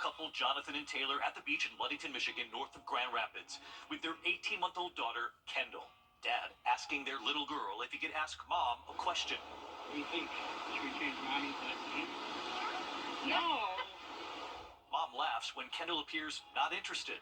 couple, Jonathan and Taylor, at the beach in Ludington, Michigan, north of Grand Rapids, with their 18-month-old daughter, Kendall. Dad asking their little girl if he could ask Mom a question. What do you think? Should we change Mommy's last name? No. Mom laughs when Kendall appears not interested.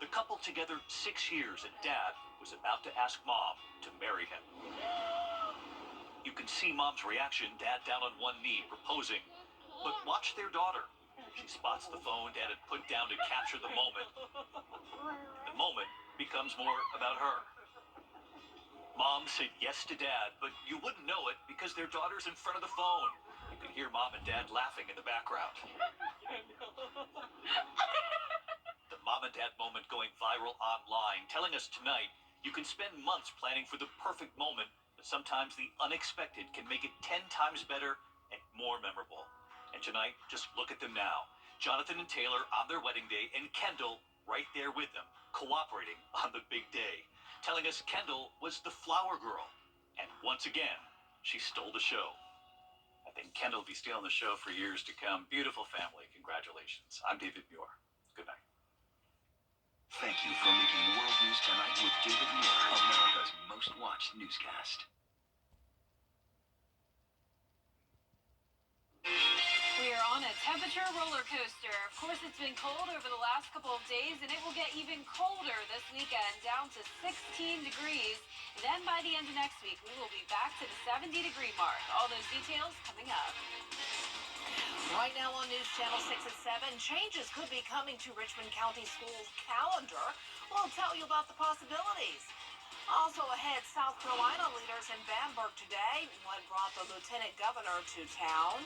The couple together 6 years, and Dad was about to ask Mom to marry him. You can see Mom's reaction, Dad down on one knee, proposing. But watch their daughter. She spots the phone Dad had put down to capture the moment. The moment becomes more about her. Mom said yes to Dad, but you wouldn't know it because their daughter's in front of the phone. You can hear Mom and Dad laughing in the background. The Mom and Dad moment going viral online, telling us tonight you can spend months planning for the perfect moment, but sometimes the unexpected can make it 10 times better and more memorable. And tonight, just look at them now. Jonathan and Taylor on their wedding day, and Kendall right there with them, cooperating on the big day, telling us Kendall was the flower girl. And once again, she stole the show. I think Kendall will be stealing the show for years to come. Beautiful family. Congratulations. I'm David Muir. Good night. Thank you for making World News Tonight with David Muir, America's most watched newscast. We are on a temperature roller coaster. Of course, it's been cold over the last couple of days, and it will get even colder this weekend, down to 16 degrees. Then by the end of next week, we will be back to the 70-degree mark. All those details coming up. Right now on News Channel 6 at 7, changes could be coming to Richmond County Schools' calendar. We'll tell you about the possibilities. Also ahead, South Carolina leaders in Bamberg today. What brought the lieutenant governor to town?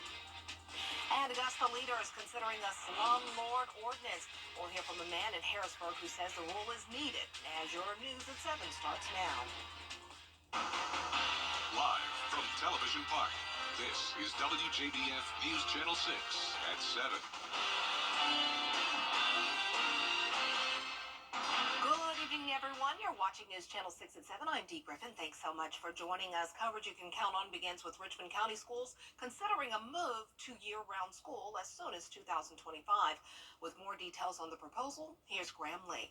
And Augusta leaders considering a slumlord ordinance. We'll hear from a man in Harrisburg who says the rule is needed. As your News at 7 starts now. Live from Television Park, this is WJBF News Channel 6 at 7. Good evening, everyone. You're watching News Channel 6 at 7. I'm Dee Griffin. Thanks so much for joining us. Coverage you can count on begins with Richmond County Schools considering a move to year-round school as soon as 2025. With more details on the proposal, here's Graham Lee.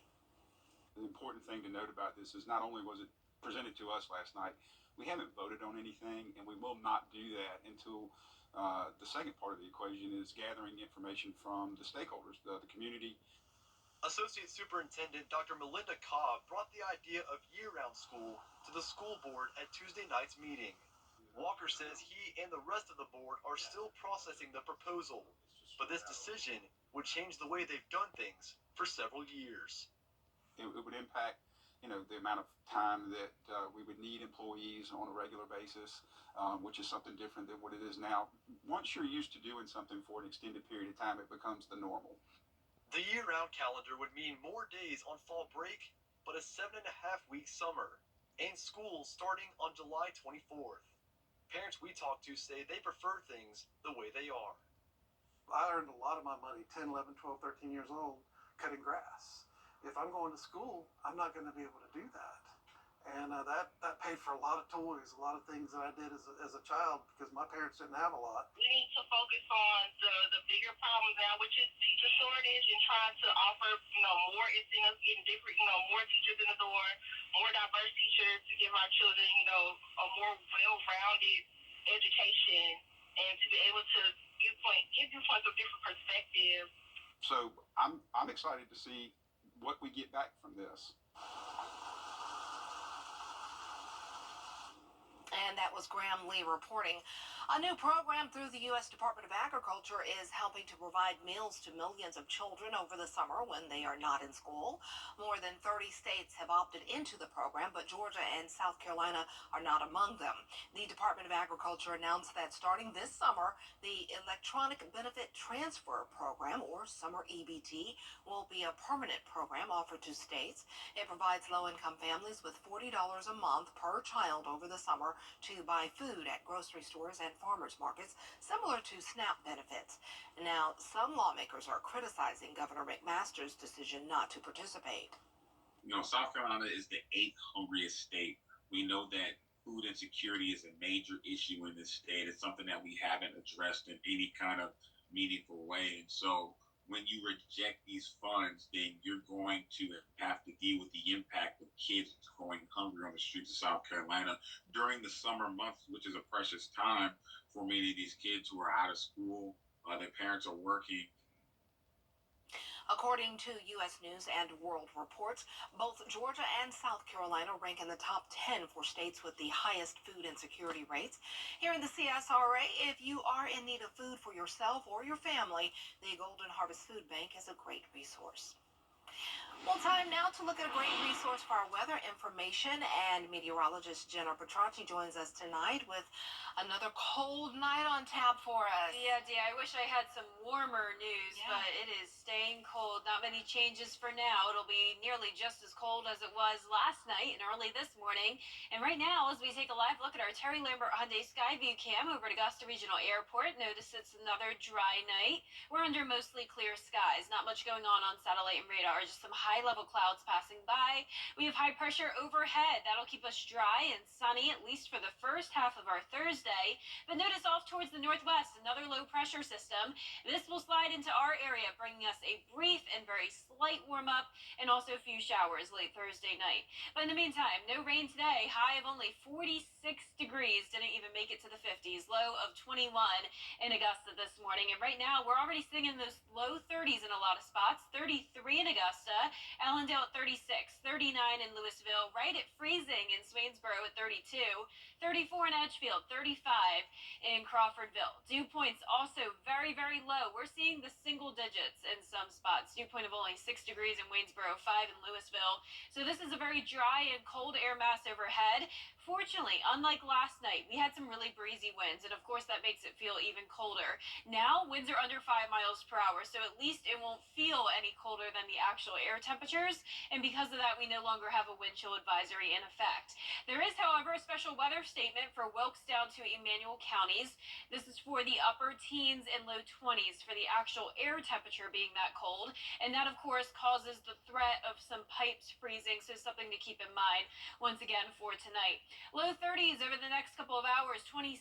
The important thing to note about this is not only was it presented to us last night, we haven't voted on anything, and we will not do that until the second part of the equation is gathering information from the stakeholders, the community. Associate Superintendent Dr. Melinda Cobb brought the idea of year-round school to the school board at Tuesday night's meeting. Walker says he and the rest of the board are still processing the proposal, but this decision would change the way they've done things for several years. It would impact, the amount of time that we would need employees on a regular basis, which is something different than what it is now. Once you're used to doing something for an extended period of time, it becomes the normal. The year-round calendar would mean more days on fall break, but a 7.5-week summer, and school starting on July 24th. Parents we talked to say they prefer things the way they are. I earned a lot of my money, 10, 11, 12, 13 years old, cutting grass. If I'm going to school, I'm not going to be able to do that. And that paid for a lot of toys, a lot of things that I did as a child because my parents didn't have a lot. We need to focus on the bigger problem now, which is teacher shortage, and trying to offer, more incentives, getting different, more teachers in the door, more diverse teachers to give our children, a more well-rounded education, and to be able to give viewpoints of different perspectives. So I'm excited to see what we get back from this. And that was Graham Lee reporting. A new program through the U.S. Department of Agriculture is helping to provide meals to millions of children over the summer when they are not in school. More than 30 states have opted into the program, but Georgia and South Carolina are not among them. The Department of Agriculture announced that starting this summer, the Electronic Benefit Transfer Program, or Summer EBT, will be a permanent program offered to states. It provides low-income families with $40 a month per child over the summer to buy food at grocery stores and farmers markets, similar to SNAP benefits. Now, some lawmakers are criticizing Governor McMaster's decision not to participate. South Carolina is the 8th hungriest state. We know that food insecurity is a major issue in this state. It's something that we haven't addressed in any kind of meaningful way. And so when you reject these funds, then you're going to have to deal with the impact of kids going hungry on the streets of South Carolina during the summer months, which is a precious time for many of these kids who are out of school. Their parents are working. According to U.S. News and World Reports, both Georgia and South Carolina rank in the top 10 for states with the highest food insecurity rates. Here in the CSRA, if you are in need of food for yourself or your family, the Golden Harvest Food Bank is a great resource. Well, time now to look at a great resource for our weather information, and meteorologist Jenna Petracci joins us tonight with another cold night on tap for us. Yeah, Dee, I wish I had some warmer news, but it is staying cold. Not many changes for now. It'll be nearly just as cold as it was last night and early this morning. And right now, as we take a live look at our Terry Lambert Hyundai Skyview cam over at Augusta Regional Airport, notice it's another dry night. We're under mostly clear skies. Not much going on satellite and radar, just some high-level clouds passing by. We have high pressure overhead. That'll keep us dry and sunny, at least for the first half of our Thursday. But notice off towards the northwest, another low pressure system. This will slide into our area, bringing us a brief and very slight warm up and also a few showers late Thursday night. But in the meantime, no rain today. High of only 46 degrees. Didn't even make it to the 50s. Low of 21 in Augusta this morning. And right now, we're already seeing in those low 30s in a lot of spots. 33 in Augusta, Allendale at 36, 39 in Louisville, right at freezing in Swainsboro at 32, 34 in Edgefield, 35 in Crawfordville. Dew points also very, very low. We're seeing the single digits in some spots. Dew point of only 6 degrees in Waynesboro, 5 in Louisville. So this is a very dry and cold air mass overhead. Fortunately, unlike last night, we had some really breezy winds, and of course that makes it feel even colder. Now, winds are under 5 miles per hour, so at least it won't feel any colder than the actual air temperatures, and because of that, we no longer have a wind chill advisory in effect. There is, however, a special weather statement for Wilkes down to Emmanuel counties. This is for the upper teens and low 20s for the actual air temperature being that cold, and that, of course, causes the threat of some pipes freezing, so something to keep in mind once again for tonight. Low 30s over the next couple of hours, 27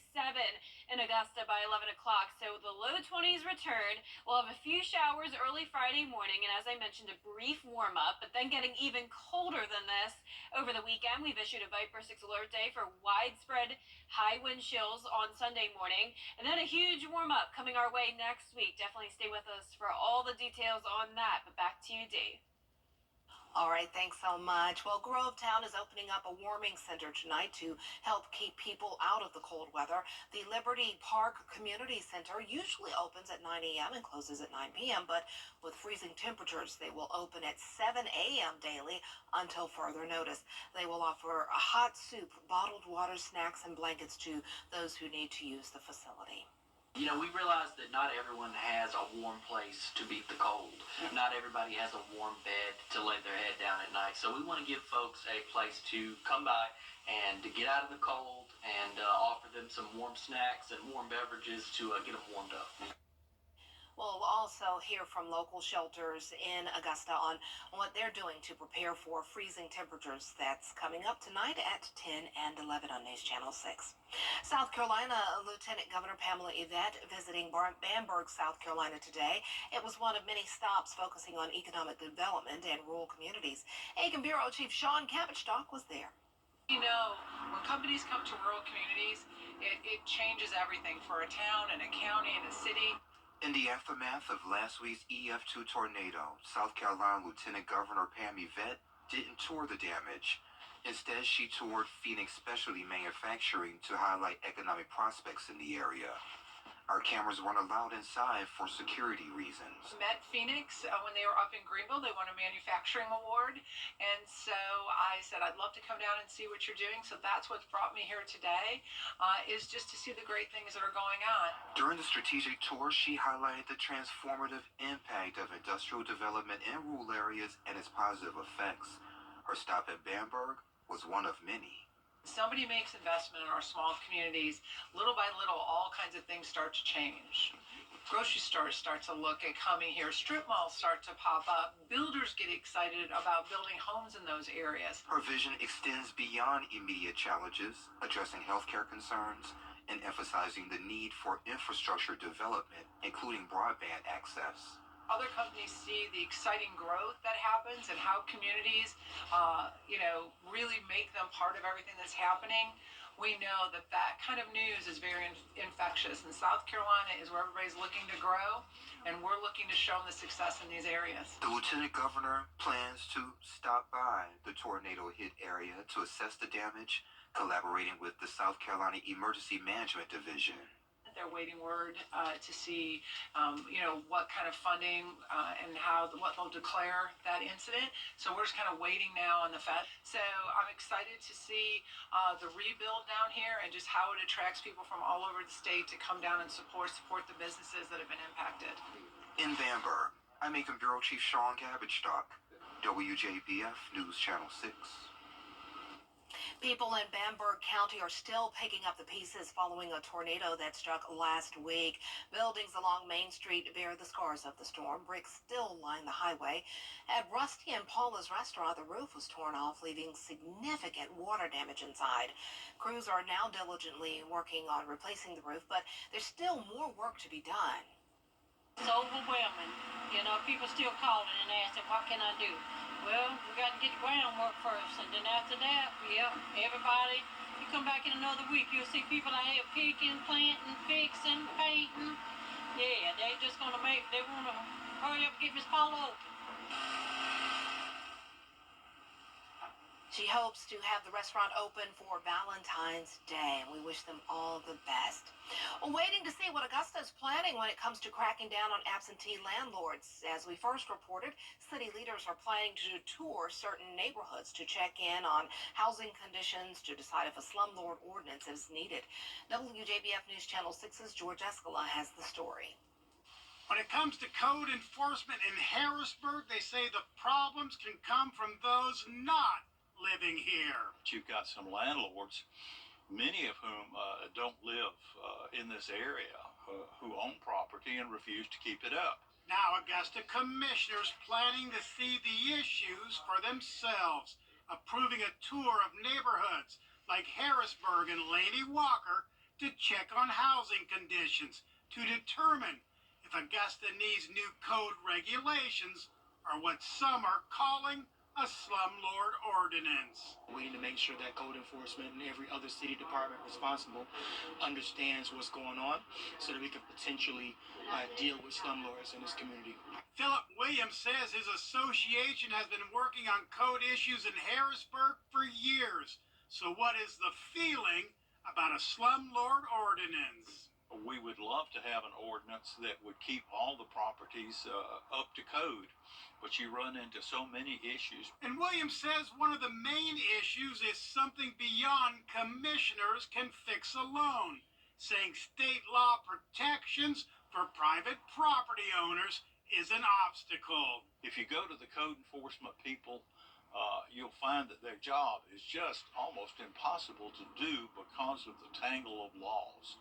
in Augusta by 11 o'clock. So the low 20s return. We'll have a few showers early Friday morning, and as I mentioned, a brief warm up, but then getting even colder than this over the weekend. We've issued a Viper 6 alert day for widespread high wind chills on Sunday morning, and then a huge warm up coming our way next week. Definitely stay with us for all the details on that. But back to you, Dee. All right, thanks so much. Well, Grovetown is opening up a warming center tonight to help keep people out of the cold weather. The Liberty Park Community Center usually opens at 9 a.m. and closes at 9 p.m., but with freezing temperatures, they will open at 7 a.m. daily until further notice. They will offer a hot soup, bottled water, snacks, and blankets to those who need to use the facility. You know, we realize that not everyone has a warm place to beat the cold. Not everybody has a warm bed to lay their head down at night. So we want to give folks a place to come by and to get out of the cold and offer them some warm snacks and warm beverages to get them warmed up. We'll also hear from local shelters in Augusta on what they're doing to prepare for freezing temperatures. That's coming up tonight at 10 and 11 on News Channel 6. South Carolina Lieutenant Governor Pamela Yvette visiting Bamberg, South Carolina today. It was one of many stops focusing on economic development and rural communities. Aiken Bureau Chief Sean Cabbage-Stock was there. You know, when companies come to rural communities, it changes everything for a town and a county and a city. In the aftermath of last week's EF2 tornado, South Carolina Lieutenant Governor Pam Yvette didn't tour the damage. Instead, she toured Phoenix Specialty Manufacturing to highlight economic prospects in the area. Our cameras weren't allowed inside for security reasons. Met Phoenix when they were up in Greenville. They won a manufacturing award. And so I said, I'd love to come down and see what you're doing. So that's what's brought me here today, is just to see the great things that are going on. During the strategic tour, she highlighted the transformative impact of industrial development in rural areas and its positive effects. Her stop at Bamberg was one of many. Somebody makes investment in our small communities, little by little, all kinds of things start to change. Grocery stores start to look at coming here. Strip malls start to pop up. Builders get excited about building homes in those areas. Her vision extends beyond immediate challenges, addressing healthcare concerns and emphasizing the need for infrastructure development, including broadband access. Other companies see the exciting growth that happens and how communities, really make them part of everything that's happening. We know that that kind of news is very infectious. And South Carolina is where everybody's looking to grow, and we're looking to show them the success in these areas. The lieutenant governor plans to stop by the tornado-hit area to assess the damage, collaborating with the South Carolina Emergency Management Division. They're waiting word to see, what kind of funding and what they'll declare that incident. So we're just kind of waiting now on the Fed. So I'm excited to see the rebuild down here and just how it attracts people from all over the state to come down and support the businesses that have been impacted. In Bamberg, I'm Macon Bureau Chief Sean Gabbagestock, WJBF News Channel 6. People in Bamberg County are still picking up the pieces following a tornado that struck last week. Buildings along Main Street bear the scars of the storm. Bricks still line the highway. At Rusty and Paula's restaurant, the roof was torn off, leaving significant water damage inside. Crews are now diligently working on replacing the roof, but there's still more work to be done. It's overwhelming. People still calling and asking, what can I do? Well, we got to get the groundwork first, and then after that, everybody, you come back in another week, you'll see people out here picking, planting, fixing, painting. Yeah, they just they want to hurry up and get Miss Paula open. She hopes to have the restaurant open for Valentine's Day, and we wish them all the best. Waiting to see what Augusta is planning when it comes to cracking down on absentee landlords. As we first reported, city leaders are planning to tour certain neighborhoods to check in on housing conditions to decide if a slumlord ordinance is needed. WJBF News Channel 6's George Escala has the story. When it comes to code enforcement in Harrisburg, they say the problems can come from those not living here. You've got some landlords, many of whom don't live in this area, who own property and refuse to keep it up. Now Augusta commissioners planning to see the issues for themselves, approving a tour of neighborhoods like Harrisburg and Laney Walker to check on housing conditions to determine if Augusta needs new code regulations or what some are calling a slumlord ordinance. We need to make sure that code enforcement and every other city department responsible understands what's going on so that we can potentially deal with slumlords in this community. Philip Williams says his association has been working on code issues in Harrisburg for years. So what is the feeling about a slumlord ordinance? We would love to have an ordinance that would keep all the properties up to code, but you run into so many issues. And Williams says one of the main issues is something beyond commissioners can fix alone, saying state law protections for private property owners is an obstacle. If you go to the code enforcement people, you'll find that their job is just almost impossible to do because of the tangle of laws.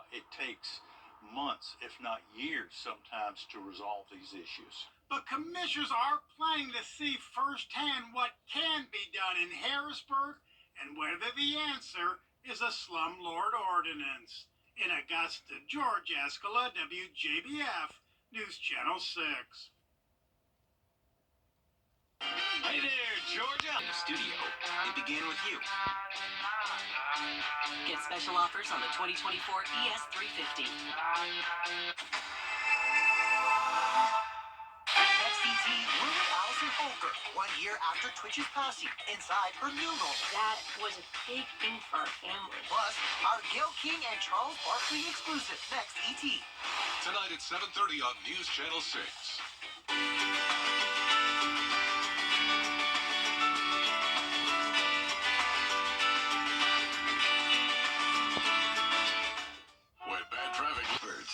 It takes months, if not years, sometimes to resolve these issues. But commissioners are planning to see firsthand what can be done in Harrisburg and whether the answer is a slumlord ordinance. In Augusta, George Escala, WJBF News Channel 6. Hey there, Georgia. In the studio, it began with you. Get special offers on the 2024 ES350. XCT Lily Allison Holker, 1 year after Twitch's passing, inside her new role. That was a big thing for our family. Plus, our Gail King and Charles Barkley exclusive next ET. Tonight at 7:30 on News Channel 6. When bad traffic birds.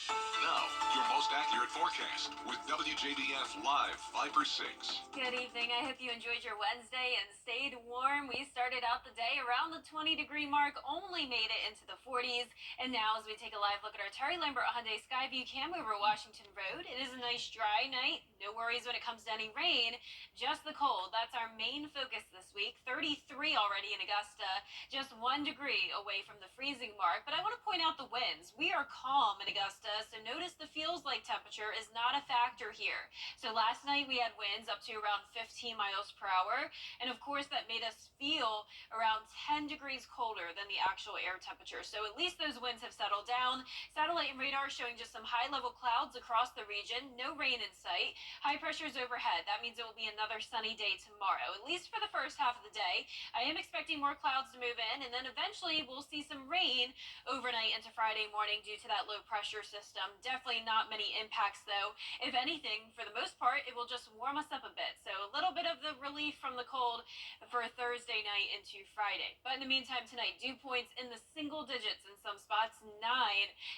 Now, your most accurate forecast with WJBF Live Viper 6. Good evening. I hope you enjoyed your Wednesday and stayed warm. We started out the day around the 20-degree mark, only made it into the 40s. And now as we take a live look at our Terry Lambert Hyundai Skyview cam over Washington Road, it is a nice dry night. No worries when it comes to any rain, just the cold. That's our main focus this week. 33 already in Augusta, just 1 degree away from the freezing mark. But I want to point out the winds. We are calm in Augusta, so notice the feels like temperature is not a factor here. So last night we had winds up to around 15 miles per hour, and of course that made us feel around 10 degrees colder than the actual air temperature. So at least those winds have settled down. Satellite and radar showing just some high-level clouds across the region, no rain in sight. High pressure is overhead. That means it will be another sunny day tomorrow, at least for the first half of the day. I am expecting more clouds to move in, and then eventually we'll see some rain overnight into Friday morning due to that low pressure system. Definitely not many impacts though. If anything, for the most part, it will just warm us up a bit. So a little bit of the relief from the cold for Thursday night into Friday. But in the meantime tonight, dew points in the single digits in some spots, 9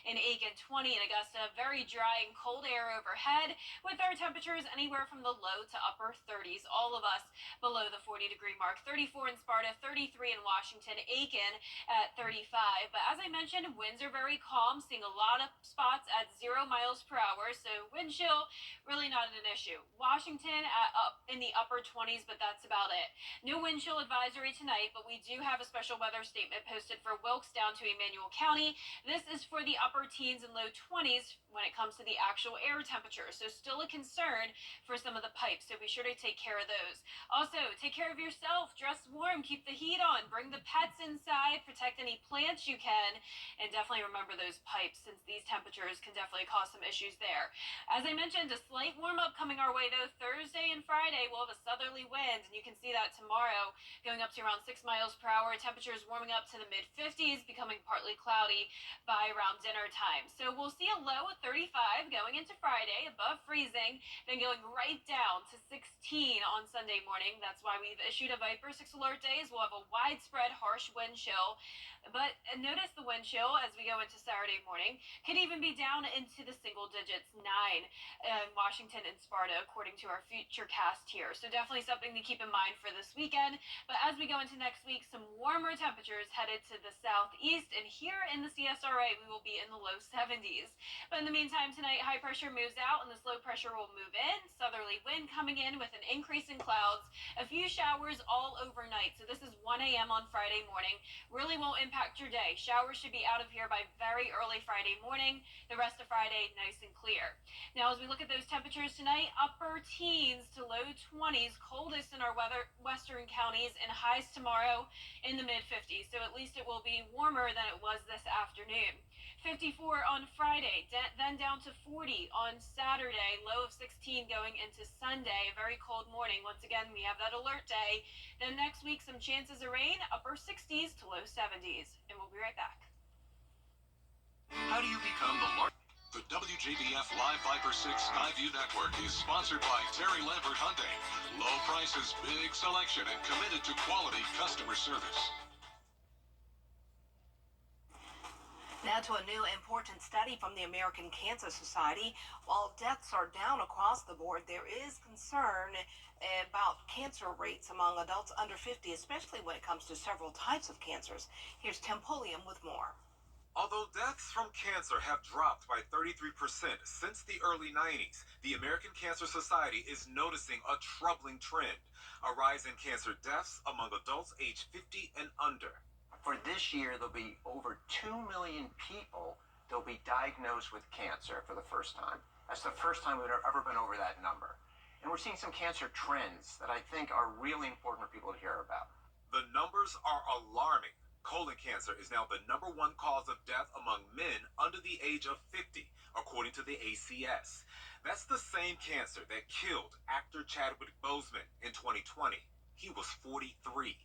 in Aiken, 20 in Augusta. Very dry and cold air overhead with our temperatures anywhere from the low to upper 30s. All of us below the 40-degree mark. 34 in Sparta, 33 in Washington, Aiken at 35. But as I mentioned, winds are very calm, seeing a lot of spots at 0 miles per hour. So wind chill, really not an issue. Washington up in the upper 20s, but that's about it. No wind chill advisory tonight, but we do have a special weather statement posted for Wilkes down to Emmanuel County. This is for the upper teens and low 20s when it comes to the actual air temperature. So still a concern for some of the pipes, so be sure to take care of those. Also, take care of yourself, dress warm, keep the heat on, bring the pets inside, protect any plants you can, and definitely remember those pipes since these temperatures can definitely cause some issues there. As I mentioned, a slight warm-up coming our way though. Thursday and Friday we'll have a southerly wind, and you can see that tomorrow going up to around 6 miles per hour. Temperatures warming up to the mid-50s, becoming partly cloudy by around dinner time. So we'll see a low of 35 going into Friday, above freezing, then going right down to 16 on Sunday morning. That's why we've issued a Viper 6 alert days. We'll have a widespread harsh wind chill. But notice the wind chill as we go into Saturday morning could even be down into the single digits, 9 in Washington and Sparta, according to our future cast here. So definitely something to keep in mind for this weekend. But as we go into next week, some warmer temperatures headed to the southeast, and here in the CSRA, we will be in the low 70s. But in the meantime, tonight, high pressure moves out and this low pressure will move in. Southerly wind coming in with an increase in clouds, a few showers all overnight. So this is 1 a.m. on Friday morning. Really won't impact your day. Showers should be out of here by very early Friday morning. The rest of Friday, nice and clear. Now, as we look at those temperatures tonight, upper teens to low 20s, coldest in our western counties, and highs tomorrow in the mid-50s. So at least it will be warmer than it was this afternoon. 54 on Friday, then down to 40 on Saturday, low of 16 going into Sunday. A very cold morning. Once again, we have that alert day. Then next week, some chances of rain, upper 60s to low 70s. And we'll be right back. How do you become the largest? The WJBF Live Viper 6 Skyview Network is sponsored by Terry Lambert Hyundai. Low prices, big selection, and committed to quality customer service. Now to a new important study from the American Cancer Society. While deaths are down across the board, there is concern about cancer rates among adults under 50, especially when it comes to several types of cancers. Here's Tim Pulliam with more. Although deaths from cancer have dropped by 33% since the early 90s, the American Cancer Society is noticing a troubling trend, a rise in cancer deaths among adults aged 50 and under. For this year, there'll be over 2 million people that'll be diagnosed with cancer for the first time. That's the first time we've ever been over that number. And we're seeing some cancer trends that I think are really important for people to hear about. The numbers are alarming. Colon cancer is now the #1 cause of death among men under the age of 50, according to the ACS. That's the same cancer that killed actor Chadwick Boseman in 2020. He was 43.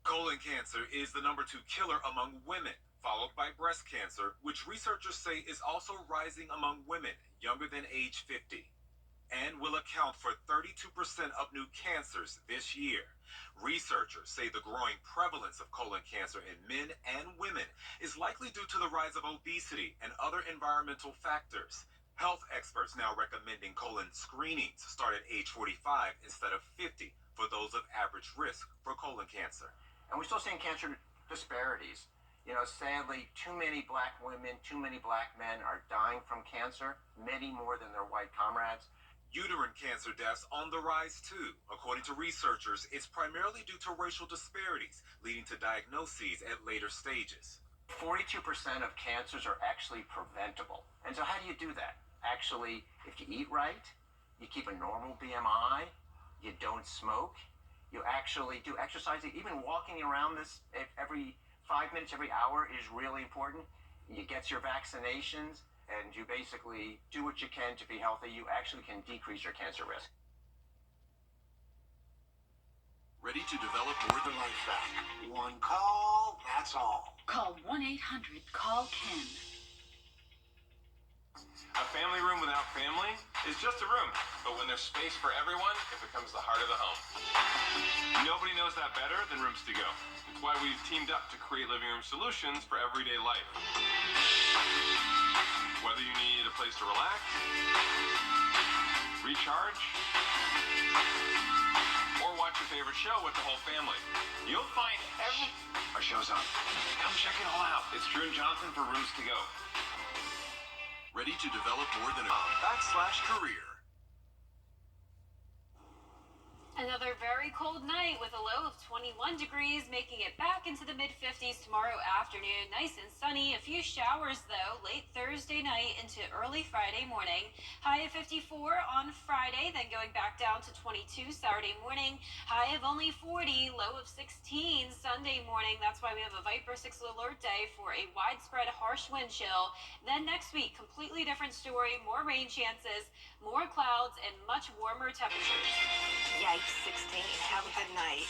Colon cancer is the #2 killer among women, followed by breast cancer, which researchers say is also rising among women younger than age 50, and will account for 32% of new cancers this year. Researchers say the growing prevalence of colon cancer in men and women is likely due to the rise of obesity and other environmental factors. Health experts now recommending colon screenings start at age 45 instead of 50 for those of average risk for colon cancer. And we're still seeing cancer disparities. You know, sadly, too many black women, too many black men are dying from cancer, many more than their white comrades. Uterine cancer deaths on the rise too. According to researchers, it's primarily due to racial disparities, leading to diagnoses at later stages. 42% of cancers are actually preventable. And so how do you do that? Actually, if you eat right, you keep a normal BMI, you don't smoke, you actually do exercise, even walking around this every 5 minutes, every hour is really important. You get your vaccinations, and you basically do what you can to be healthy. You actually can decrease your cancer risk. Ready to develop more than life back. One call, that's all. Call 1-800-CALL-KEN. A family room without family is just a room, but when there's space for everyone, it becomes the heart of the home. Nobody knows that better than Rooms to Go. It's why we've teamed up to create living room solutions for everyday life. Whether you need a place to relax, recharge, or watch your favorite show with the whole family, you'll find our show's on. Come check it all out. It's Drew and Jonathan for Rooms to Go. Ready to develop more than /career. Another very cold night with a low of 21 degrees, making it back into the mid-50s tomorrow afternoon. Nice and sunny. A few showers, though, late Thursday night into early Friday morning. High of 54 on Friday, then going back down to 22 Saturday morning. High of only 40, low of 16 Sunday morning. That's why we have a Viper 6 alert day for a widespread harsh wind chill. Then next week, completely different story. More rain chances, more clouds, and much warmer temperatures. Yikes, 16. Have a good night.